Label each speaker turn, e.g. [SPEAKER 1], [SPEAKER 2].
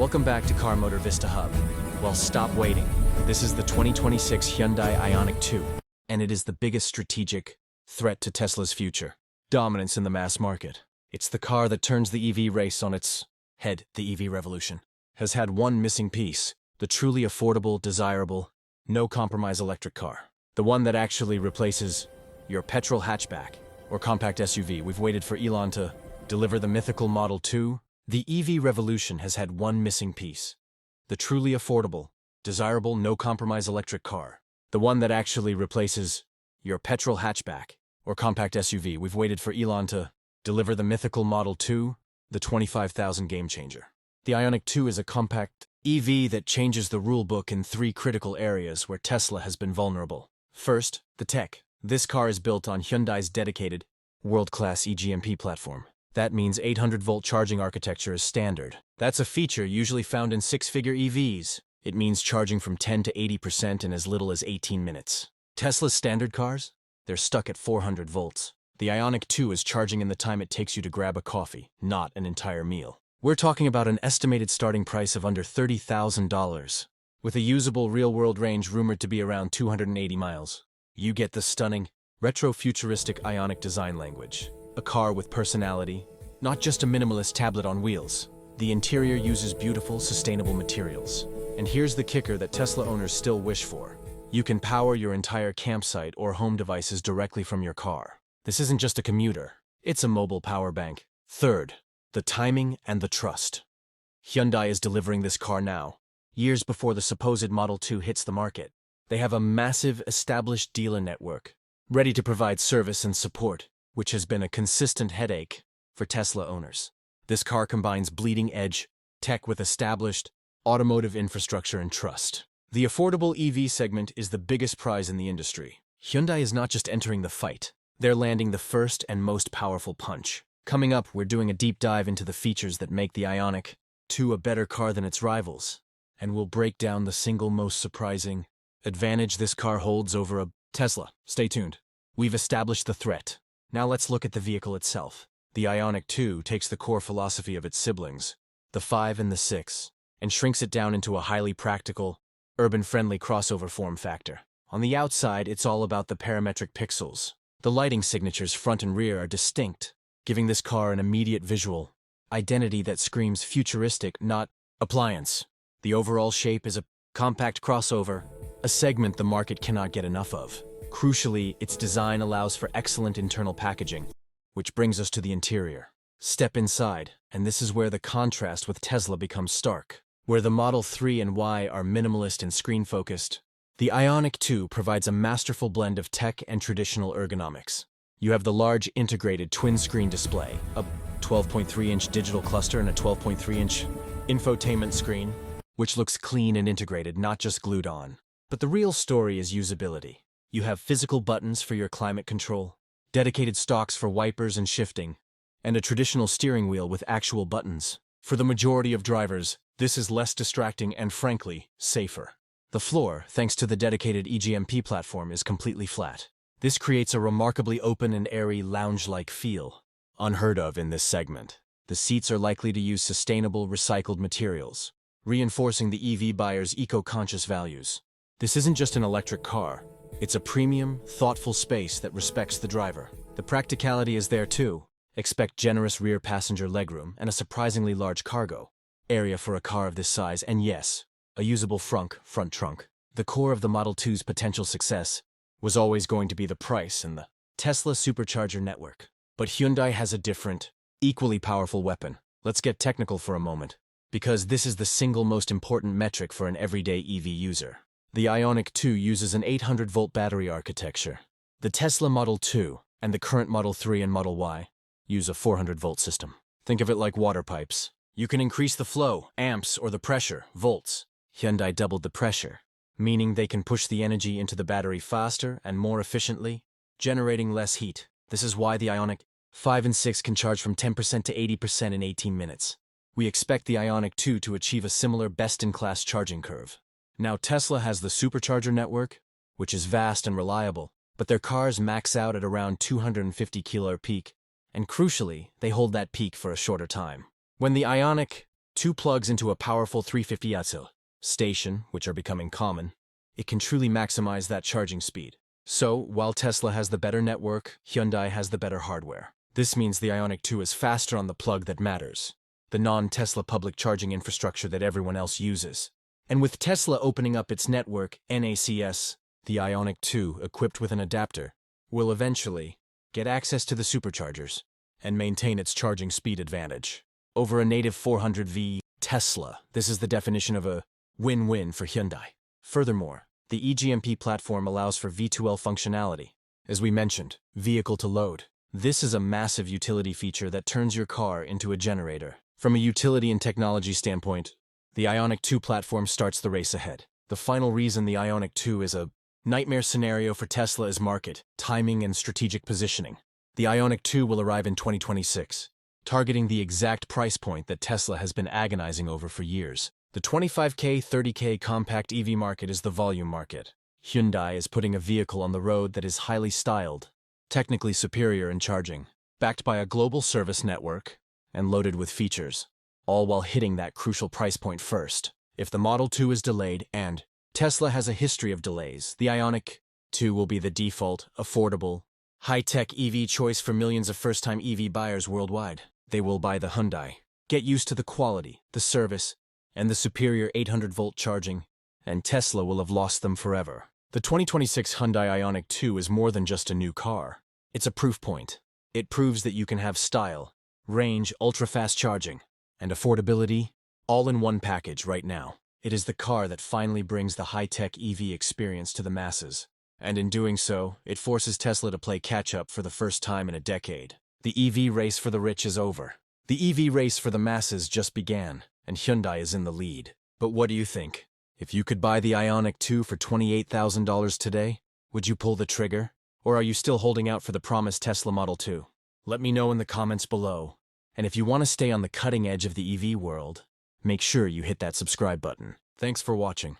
[SPEAKER 1] Welcome back to Car Motor Vista Hub. Well, stop waiting. This is the 2026 Hyundai Ioniq 2, and it is the biggest strategic threat to Tesla's future. Dominance in the mass market. It's the car that turns the EV race on its head. The EV revolution has had one missing piece: the truly affordable, desirable, no-compromise electric car. The one that actually replaces your petrol hatchback or compact SUV. We've waited for Elon to deliver the mythical Model 2. The EV revolution has had one missing piece: the truly affordable, desirable, no-compromise electric car. The one that actually replaces your petrol hatchback or compact SUV. We've waited for Elon to deliver the mythical Model 2, the 25,000 game-changer. The Ioniq 2 is a compact EV that changes the rulebook in three critical areas where Tesla has been vulnerable. First, the tech. This car is built on Hyundai's dedicated, world-class eGMP platform. That means 800-volt charging architecture is standard. That's a feature usually found in six-figure EVs. It means charging from 10 to 80% in as little as 18 minutes. Tesla's standard cars? They're stuck at 400 volts. The Ioniq 2 is charging in the time it takes you to grab a coffee, not an entire meal. We're talking about an estimated starting price of under $30,000, with a usable real-world range rumored to be around 280 miles. You get the stunning, retro-futuristic Ioniq design language. A car with personality, not just a minimalist tablet on wheels. The interior uses beautiful, sustainable materials. And here's the kicker that Tesla owners still wish for: you can power your entire campsite or home devices directly from your car. This isn't just a commuter, it's a mobile power bank. Third, the timing and the trust. Hyundai is delivering this car now, years before the supposed Model 2 hits the market. They have a massive, established dealer network, ready to provide service and support, which has been a consistent headache for Tesla owners. This car combines bleeding-edge tech with established automotive infrastructure and trust. The affordable EV segment is the biggest prize in the industry. Hyundai is not just entering the fight, they're landing the first and most powerful punch. Coming up, we're doing a deep dive into the features that make the Ioniq 2 a better car than its rivals, and we'll break down the single most surprising advantage this car holds over a Tesla. Stay tuned. We've established the threat. Now let's look at the vehicle itself. The Ioniq 2 takes the core philosophy of its siblings, the 5 and the 6, and shrinks it down into a highly practical, urban-friendly crossover form factor. On the outside, it's all about the parametric pixels. The lighting signatures front and rear are distinct, giving this car an immediate visual identity that screams futuristic, not appliance. The overall shape is a compact crossover, a segment the market cannot get enough of. Crucially, its design allows for excellent internal packaging, which brings us to the interior. Step inside, and this is where the contrast with Tesla becomes stark. Where the Model 3 and Y are minimalist and screen-focused, the Ioniq 2 provides a masterful blend of tech and traditional ergonomics. You have the large integrated twin-screen display, a 12.3-inch digital cluster and a 12.3-inch infotainment screen, which looks clean and integrated, not just glued on. But the real story is usability. You have physical buttons for your climate control, dedicated stalks for wipers and shifting, and a traditional steering wheel with actual buttons. For the majority of drivers, this is less distracting and, frankly, safer. The floor, thanks to the dedicated eGMP platform, is completely flat. This creates a remarkably open and airy lounge-like feel, unheard of in this segment. The seats are likely to use sustainable, recycled materials, reinforcing the EV buyer's eco-conscious values. This isn't just an electric car. It's a premium, thoughtful space that respects the driver. The practicality is there too. Expect generous rear passenger legroom and a surprisingly large cargo area for a car of this size, and yes, a usable front trunk. The core of the Model 2's potential success was always going to be the price and the Tesla supercharger network. But Hyundai has a different, equally powerful weapon. Let's get technical for a moment, because this is the single most important metric for an everyday EV user. The Ioniq 2 uses an 800-volt battery architecture. The Tesla Model 2 and the current Model 3 and Model Y use a 400-volt system. Think of it like water pipes. You can increase the flow, amps, or the pressure, volts. Hyundai doubled the pressure, meaning they can push the energy into the battery faster and more efficiently, generating less heat. This is why the Ioniq 5 and 6 can charge from 10% to 80% in 18 minutes. We expect the Ioniq 2 to achieve a similar best-in-class charging curve. Now, Tesla has the supercharger network, which is vast and reliable, but their cars max out at around 250 kilo peak, and crucially, they hold that peak for a shorter time. When the Ioniq 2 plugs into a powerful 350 station, which are becoming common. It can truly maximize that charging speed. So, while Tesla has the better network, Hyundai has the better hardware. This means the Ioniq 2 is faster on the plug that matters, the non-Tesla public charging infrastructure that everyone else uses. And with Tesla opening up its network, NACS, the Ioniq 2, equipped with an adapter, will eventually get access to the superchargers and maintain its charging speed advantage over a native 400V Tesla. This is the definition of a win-win for Hyundai. Furthermore, the eGMP platform allows for V2L functionality. As we mentioned, vehicle to load. This is a massive utility feature that turns your car into a generator. From a utility and technology standpoint, the Ioniq 2 platform starts the race ahead. The final reason the Ioniq 2 is a nightmare scenario for Tesla is market, timing, and strategic positioning. The Ioniq 2 will arrive in 2026, targeting the exact price point that Tesla has been agonizing over for years. The 25K, 30K compact EV market is the volume market. Hyundai is putting a vehicle on the road that is highly styled, technically superior in charging, backed by a global service network, and loaded with features, all while hitting that crucial price point first. If the Model 2 is delayed, and Tesla has a history of delays, the Ioniq 2 will be the default, affordable, high-tech EV choice for millions of first-time EV buyers worldwide. They will buy the Hyundai, get used to the quality, the service, and the superior 800-volt charging, and Tesla will have lost them forever. The 2026 Hyundai Ioniq 2 is more than just a new car. It's a proof point. It proves that you can have style, range, ultra-fast charging, and affordability all in one package right now. It is the car that finally brings the high-tech EV experience to the masses. And in doing so, it forces Tesla to play catch-up for the first time in a decade. The EV race for the rich is over. The EV race for the masses just began, and Hyundai is in the lead. But what do you think? If you could buy the Ioniq 2 for $28,000 today, would you pull the trigger? Or are you still holding out for the promised Tesla Model 2? Let me know in the comments below. And if you want to stay on the cutting edge of the EV world, make sure you hit that subscribe button. Thanks for watching.